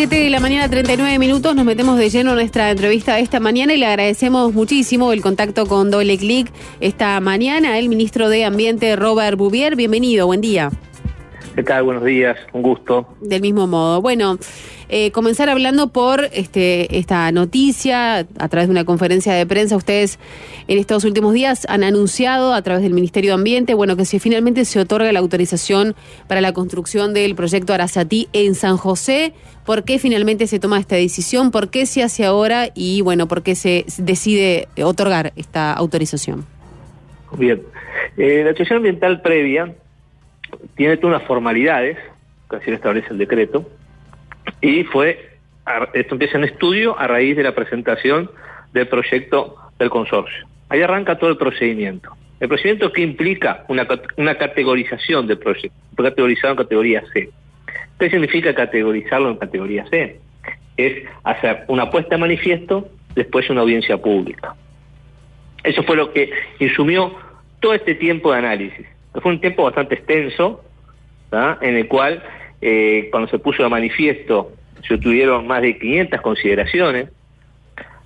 7 de la mañana, 39 minutos, nos metemos de lleno en nuestra entrevista de esta mañana y le agradecemos muchísimo el contacto con Doble Clic esta mañana. El ministro de Ambiente, Robert Bouvier, bienvenido, buen día. ¿Qué tal? Buenos días, un gusto. Del mismo modo. Bueno, comenzar hablando por esta noticia, a través de una conferencia de prensa. Ustedes en estos últimos días han anunciado a través del Ministerio de Ambiente, bueno, que si finalmente se otorga la autorización para la construcción del proyecto Arasatí en San José. ¿Por qué finalmente se toma esta decisión? ¿Por qué se hace ahora? Y bueno, ¿por qué se decide otorgar esta autorización? Bien, la autorización ambiental previa tiene todas unas formalidades, que así lo establece el decreto, y esto empieza en estudio a raíz de la presentación del proyecto del consorcio. Ahí arranca todo el procedimiento. El procedimiento que implica una categorización del proyecto, categorizado en categoría C. ¿Qué significa categorizarlo en categoría C? Es hacer una puesta de manifiesto, después una audiencia pública. Eso fue lo que insumió todo este tiempo de análisis. Fue un tiempo bastante extenso, ¿tá? En el cual, cuando se puso de manifiesto, se obtuvieron más de 500 consideraciones,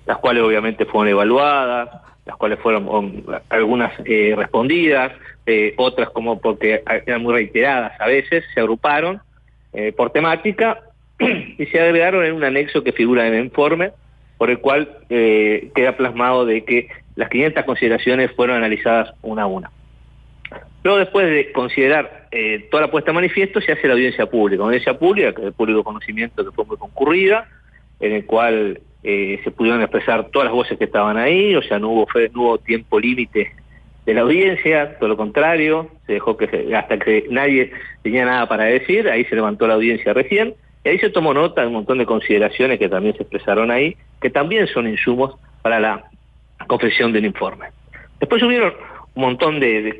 las cuales obviamente fueron evaluadas, las cuales fueron algunas respondidas, otras como porque eran muy reiteradas a veces, se agruparon por temática y se agregaron en un anexo que figura en el informe, por el cual queda plasmado de que las 500 consideraciones fueron analizadas una a una. Luego, después de considerar toda la puesta de manifiesto, se hace la audiencia pública. Una audiencia pública, que es de público conocimiento, que fue muy concurrida, en el cual se pudieron expresar todas las voces que estaban ahí, o sea, no hubo tiempo límite de la audiencia, todo lo contrario, se dejó hasta que nadie tenía nada para decir, ahí se levantó la audiencia recién, y ahí se tomó nota de un montón de consideraciones que también se expresaron ahí, que también son insumos para la confección del informe. Después hubieron un montón de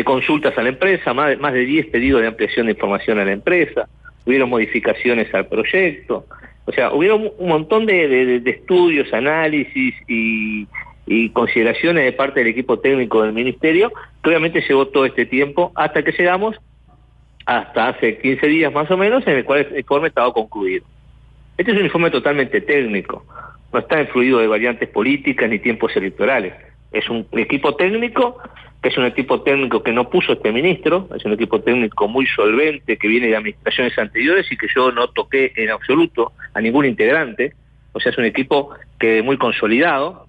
consultas a la empresa, más de 10 pedidos de ampliación de información a la empresa, hubieron modificaciones al proyecto, o sea, hubieron un montón de estudios, análisis y consideraciones de parte del equipo técnico del Ministerio, que obviamente llevó todo este tiempo hasta que llegamos hasta hace 15 días más o menos, en el cual el informe estaba concluido. Este es un informe totalmente técnico, no está influido de variantes políticas ni tiempos electorales. Es un equipo técnico, que es un equipo técnico que no puso este ministro, es un equipo técnico muy solvente, que viene de administraciones anteriores y que yo no toqué en absoluto a ningún integrante, o sea, es un equipo que muy consolidado,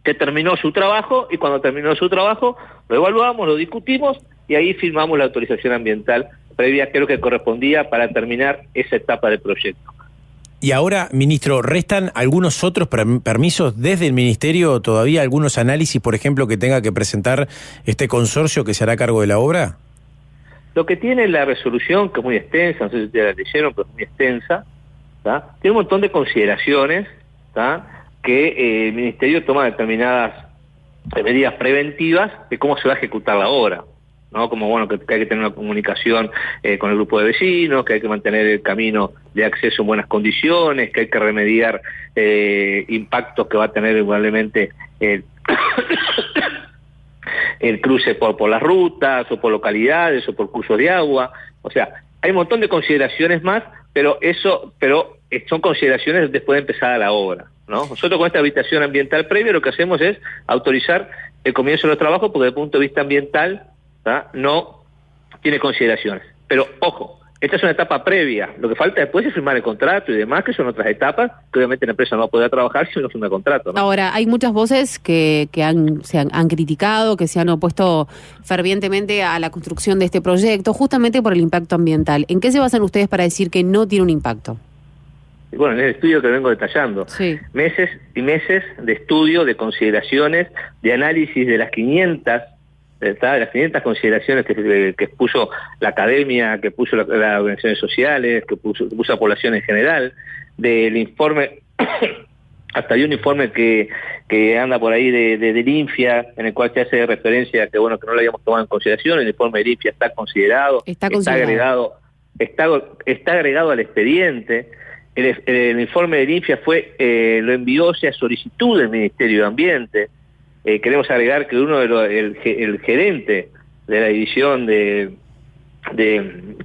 que terminó su trabajo, y cuando terminó su trabajo lo evaluamos, lo discutimos, y ahí firmamos la autorización ambiental previa, que es lo que correspondía para terminar esa etapa del proyecto. Y ahora, ministro, ¿restan algunos otros permisos desde el Ministerio, todavía algunos análisis, por ejemplo, que tenga que presentar este consorcio que se hará cargo de la obra? Lo que tiene la resolución, que es muy extensa, no sé si ustedes la leyeron, pero es muy extensa, ¿tá? Tiene un montón de consideraciones, ¿tá? Que el Ministerio toma determinadas medidas preventivas de cómo se va a ejecutar la obra, ¿no? Como bueno, que hay que tener una comunicación con el grupo de vecinos, que hay que mantener el camino de acceso en buenas condiciones, que hay que remediar impactos que va a tener probablemente el cruce por las rutas, o por localidades, o por cursos de agua. O sea, hay un montón de consideraciones más, pero son consideraciones después de empezar la obra, ¿no? Nosotros con esta habitación ambiental previa lo que hacemos es autorizar el comienzo de los trabajos, porque desde el punto de vista ambiental, ¿tá? No tiene consideraciones. Pero, ojo, esta es una etapa previa. Lo que falta después es firmar el contrato y demás, que son otras etapas, que obviamente la empresa no va a poder trabajar si no firma el contrato, ¿no? Ahora, hay muchas voces que han criticado, que se han opuesto fervientemente a la construcción de este proyecto, justamente por el impacto ambiental. ¿En qué se basan ustedes para decir que no tiene un impacto? Y bueno, en el estudio que vengo detallando, sí. Meses y meses de estudio, de consideraciones, de análisis de las 500 consideraciones que expuso la academia, que puso las organizaciones sociales, que puso la población en general, del informe, hasta hay un informe que anda por ahí de INFIA, en el cual se hace referencia a que bueno, que no lo habíamos tomado en consideración. El informe de INFIA está considerado, está agregado al expediente. El informe de INFIA lo envió a solicitud del Ministerio de Ambiente. Queremos agregar que el gerente de la división de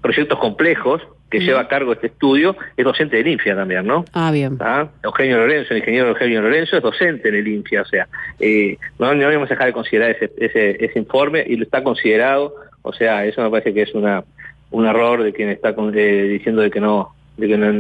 proyectos complejos, que lleva a cargo este estudio, es docente del INFIA también, ¿no? Ah, bien. Eugenio Lorenzo, el ingeniero Eugenio Lorenzo, es docente en el INFIA, o sea, no vamos a dejar de considerar ese informe, y lo está considerado, o sea, eso me parece que es un error de quien está diciendo de que no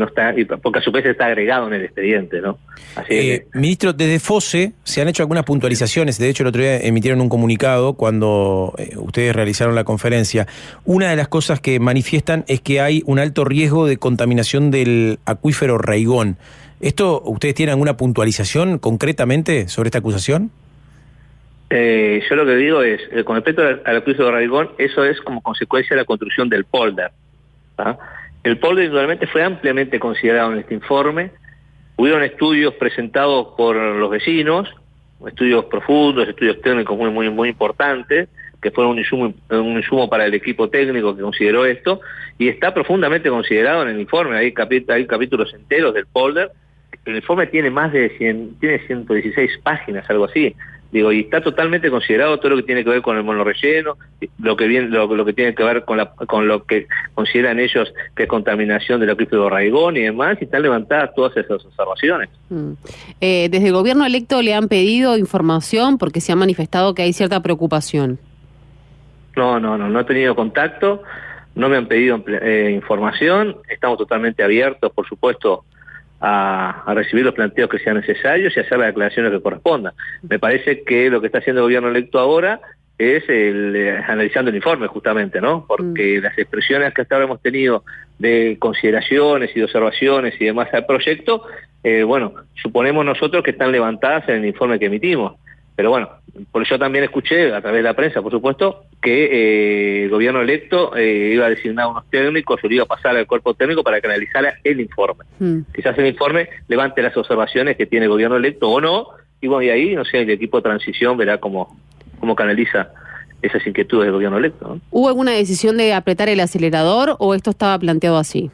está, porque a su vez está agregado en el expediente, ¿no? Así que, ministro, desde FOSE se han hecho algunas puntualizaciones, de hecho el otro día emitieron un comunicado cuando ustedes realizaron la conferencia. Una de las cosas que manifiestan es que hay un alto riesgo de contaminación del acuífero Raigón. ¿Esto, ustedes tienen alguna puntualización concretamente sobre esta acusación? Yo lo que digo es, con respecto al acuífero Raigón, eso es como consecuencia de la construcción del polder, ¿tá? El polder indudablemente fue ampliamente considerado en este informe. Hubieron estudios presentados por los vecinos, estudios profundos, estudios técnicos muy importantes, que fueron un insumo para el equipo técnico que consideró esto, y está profundamente considerado en el informe. Hay capítulos enteros del polder. El informe tiene tiene 116 páginas, algo así. Digo, y está totalmente considerado todo lo que tiene que ver con el monorrelleno, lo que tiene que ver con lo que consideran ellos que es contaminación del acuífero Raigón y demás, y están levantadas todas esas observaciones. Desde el gobierno electo le han pedido información porque se ha manifestado que hay cierta preocupación. No he tenido contacto, no me han pedido información, estamos totalmente abiertos, por supuesto, a recibir los planteos que sean necesarios y hacer las declaraciones que correspondan. Me parece que lo que está haciendo el gobierno electo ahora es analizando el informe, justamente, ¿no? Porque las expresiones que hasta ahora hemos tenido de consideraciones y de observaciones y demás al proyecto, suponemos nosotros que están levantadas en el informe que emitimos. Pero bueno, por eso también escuché, a través de la prensa, por supuesto, que el gobierno electo iba a designar unos técnicos, o le iba a pasar al cuerpo técnico para que analizara el informe. Quizás el informe levante las observaciones que tiene el gobierno electo o no, y bueno, y ahí, no sé, el equipo de transición verá cómo canaliza esas inquietudes del gobierno electo, ¿no? ¿Hubo alguna decisión de apretar el acelerador o esto estaba planteado así?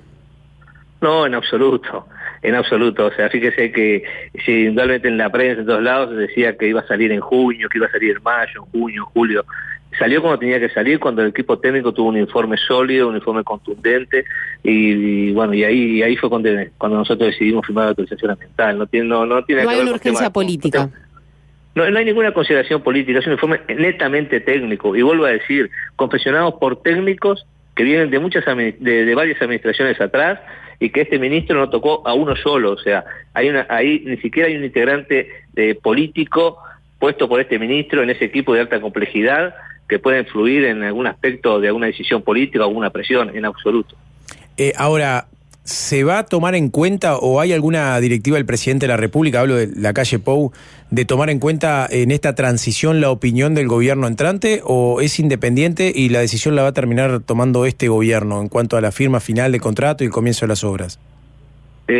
No, en absoluto. O sea, fíjese que si indudablemente en la prensa, en todos lados, se decía que iba a salir en junio, que iba a salir en mayo, en junio, en julio. Salió cuando tenía que salir, cuando el equipo técnico tuvo un informe sólido, un informe contundente, y ahí fue cuando nosotros decidimos firmar la autorización ambiental. No hay una urgencia política. No hay ninguna consideración política, es un informe netamente técnico, y vuelvo a decir, confeccionados por técnicos que vienen de varias administraciones atrás, y que este ministro no tocó a uno solo, o sea, ahí ni siquiera hay un integrante político puesto por este ministro en ese equipo de alta complejidad que pueda influir en algún aspecto de alguna decisión política o alguna presión, en absoluto. Ahora, ¿se va a tomar en cuenta o hay alguna directiva del presidente de la República, hablo de la calle Pou, de tomar en cuenta en esta transición la opinión del gobierno entrante, o es independiente y la decisión la va a terminar tomando este gobierno en cuanto a la firma final de contrato y el comienzo de las obras? Hay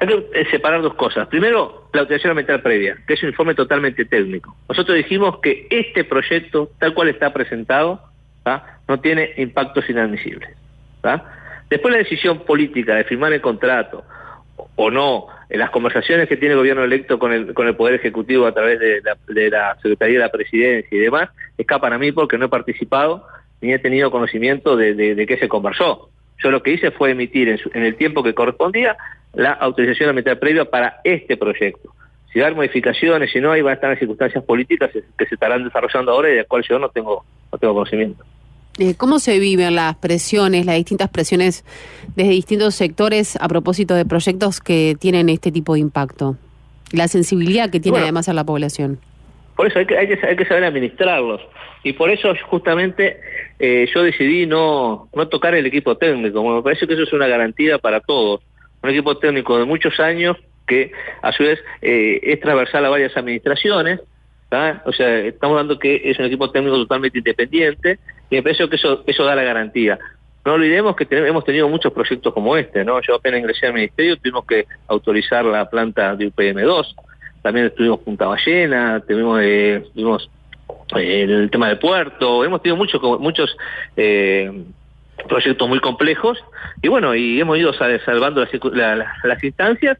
que separar dos cosas. Primero, la autorización ambiental previa, que es un informe totalmente técnico. Nosotros dijimos que este proyecto, tal cual está presentado, no tiene impactos inadmisibles. Después la decisión política de firmar el contrato o no, en las conversaciones que tiene el gobierno electo con el Poder Ejecutivo a través de la Secretaría de la Presidencia y demás, escapan a mí porque no he participado ni he tenido conocimiento de qué se conversó. Yo lo que hice fue emitir en el tiempo que correspondía la autorización ambiental previa para este proyecto. Si va a haber modificaciones, si no, ahí van a estar las circunstancias políticas que se estarán desarrollando ahora y de las cuales yo no tengo conocimiento. ¿Cómo se viven las distintas presiones desde distintos sectores a propósito de proyectos que tienen este tipo de impacto? La sensibilidad que tiene además a la población. Por eso hay que saber administrarlos. Y por eso justamente yo decidí no tocar el equipo técnico. Me parece que eso es una garantía para todos. Un equipo técnico de muchos años que a su vez es transversal a varias administraciones. O sea, estamos dando que es un equipo técnico totalmente independiente, y me parece que eso da la garantía. No olvidemos que hemos tenido muchos proyectos como este, ¿no? Yo apenas ingresé al ministerio, tuvimos que autorizar la planta de UPM2, también tuvimos Punta Ballena, tuvimos el tema del puerto, hemos tenido muchos proyectos muy complejos, y bueno, y hemos ido salvando las instancias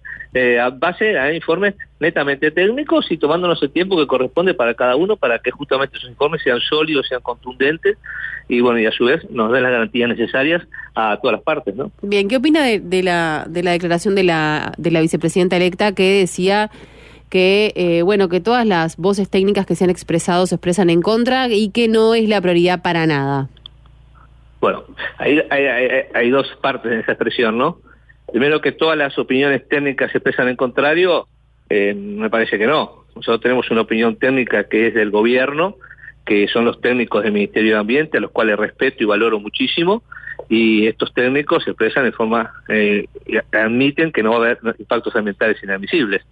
a base de informes netamente técnicos y tomándonos el tiempo que corresponde para cada uno, para que justamente esos informes sean sólidos, sean contundentes, y bueno, y a su vez nos den las garantías necesarias a todas las partes, ¿no? Bien, ¿qué opina de la declaración de la vicepresidenta electa, que decía que bueno, que todas las voces técnicas que se han expresado se expresan en contra y que no es la prioridad para nada? Bueno, hay dos partes de esa expresión, ¿no? Primero, que todas las opiniones técnicas se expresan en contrario, me parece que no. Nosotros tenemos una opinión técnica que es del gobierno, que son los técnicos del Ministerio de Ambiente, a los cuales respeto y valoro muchísimo, y estos técnicos se expresan de forma, admiten que no va a haber impactos ambientales inadmisibles.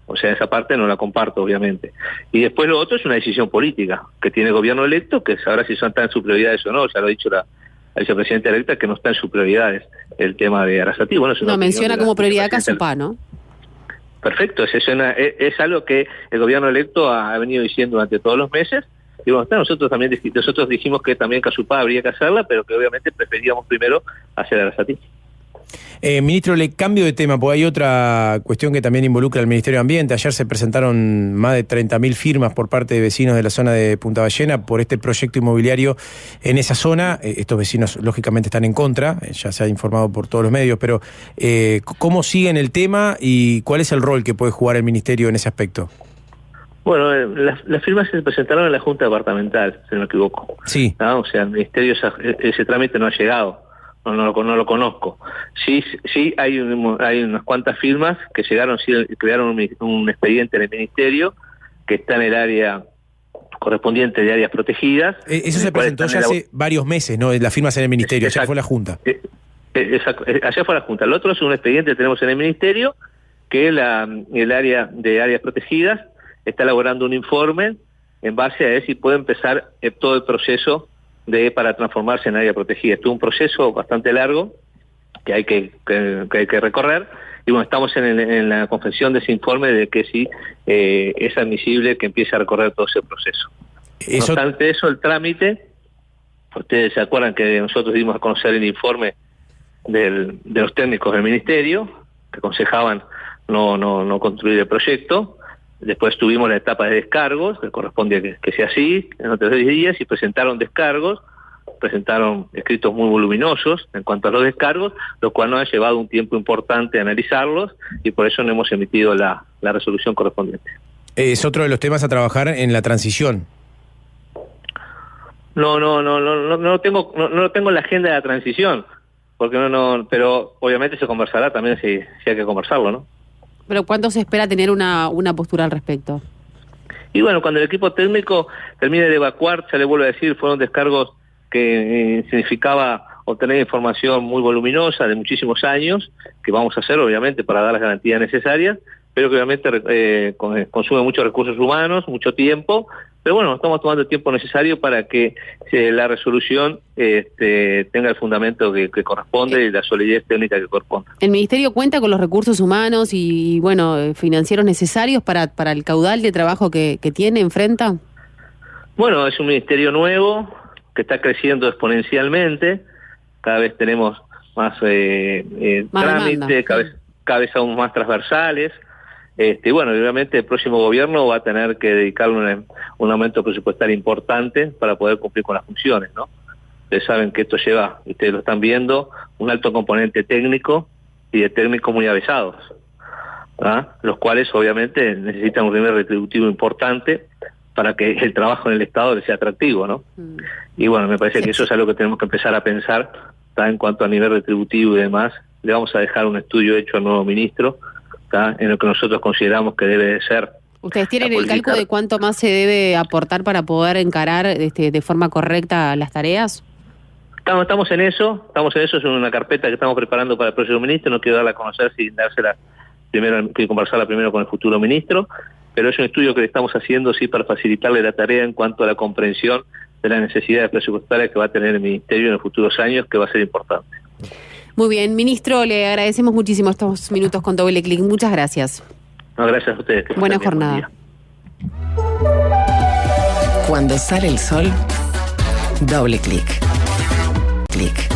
O sea, esa parte no la comparto, obviamente. Y después lo otro es una decisión política que tiene el gobierno electo, que sabrá si está en sus prioridades o no. Ya lo ha dicho la vicepresidenta electa, que no está en sus prioridades el tema de Arasatí. Bueno, no, menciona como prioridad Casupá, ¿no? Perfecto, es algo que el gobierno electo ha venido diciendo durante todos los meses. Y bueno, nosotros dijimos que también Casupá habría que hacerla, pero que obviamente preferíamos primero hacer Arasatí. Ministro, le cambio de tema, porque hay otra cuestión que también involucra al Ministerio de Ambiente. Ayer se presentaron más de 30.000 firmas por parte de vecinos de la zona de Punta Ballena por este proyecto inmobiliario en esa zona. Estos vecinos, lógicamente, están en contra, ya se ha informado por todos los medios, pero ¿cómo siguen el tema y cuál es el rol que puede jugar el Ministerio en ese aspecto? Bueno, las firmas se presentaron en la Junta Departamental, si no me equivoco. Sí. ¿No? O sea, el Ministerio ese trámite no ha llegado. No lo conozco. Sí hay unas cuantas firmas que llegaron, sí, crearon un expediente en el Ministerio que está en el área correspondiente de áreas protegidas. Eso se presentó ya hace varios meses, ¿no? Las firmas en el Ministerio, exacto. Ayer fue la Junta. Exacto, ayer fue la Junta. El otro es un expediente que tenemos en el Ministerio, que el área de áreas protegidas está elaborando un informe en base a ver si puede empezar todo el proceso para transformarse en área protegida. Esto es un proceso bastante largo que hay que recorrer, y bueno, estamos en la confección de ese informe de que sí es admisible que empiece a recorrer todo ese proceso. No obstante eso, el trámite, ustedes se acuerdan que nosotros dimos a conocer el informe de los técnicos del Ministerio, que aconsejaban no construir el proyecto. Después tuvimos la etapa de descargos, que corresponde que sea así, en otros 10 días, y presentaron descargos, presentaron escritos muy voluminosos en cuanto a los descargos, lo cual nos ha llevado un tiempo importante a analizarlos, y por eso no hemos emitido la resolución correspondiente. Es otro de los temas a trabajar en la transición. No lo tengo en la agenda de la transición, porque pero obviamente se conversará también si hay que conversarlo, ¿no? ¿Pero cuánto se espera tener una postura al respecto? Y bueno, cuando el equipo técnico termine de evacuar, ya le vuelvo a decir, fueron descargos que significaba obtener información muy voluminosa de muchísimos años, que vamos a hacer obviamente para dar las garantías necesarias, pero que obviamente consume muchos recursos humanos, mucho tiempo, pero bueno, estamos tomando el tiempo necesario para que la resolución tenga el fundamento que corresponde y la solidez técnica que corresponde. ¿El Ministerio cuenta con los recursos humanos y bueno, financieros necesarios para el caudal de trabajo que enfrenta? Bueno, es un ministerio nuevo que está creciendo exponencialmente, cada vvez tenemos más trámite, cada vez aún más transversales. Bueno, obviamente el próximo gobierno va a tener que dedicarle un aumento presupuestario importante para poder cumplir con las funciones, ¿no? Ustedes saben que esto lleva, ustedes lo están viendo, un alto componente técnico y de técnicos muy avesados, ¿verdad? Los cuales obviamente necesitan un nivel retributivo importante para que el trabajo en el Estado les sea atractivo, ¿no? Y bueno, me parece que eso es algo que tenemos que empezar a pensar, ¿tá? En cuanto a nivel retributivo y demás. Le vamos a dejar un estudio hecho al nuevo ministro, ¿tá? En lo que nosotros consideramos que debe de ser. ¿Ustedes tienen el cálculo de cuánto más se debe aportar para poder encarar de forma correcta las tareas? Estamos en eso, es una carpeta que estamos preparando para el próximo ministro, no quiero darla a conocer sin dársela primero, que conversarla primero con el futuro ministro, pero es un estudio que le estamos haciendo sí para facilitarle la tarea en cuanto a la comprensión de las necesidades presupuestarias que va a tener el Ministerio en los futuros años, que va a ser importante. Muy bien, ministro, le agradecemos muchísimo estos minutos con Doble Clic. Muchas gracias. No, gracias a ustedes. Buena jornada. Cuando sale el sol, Doble Clic. Clic.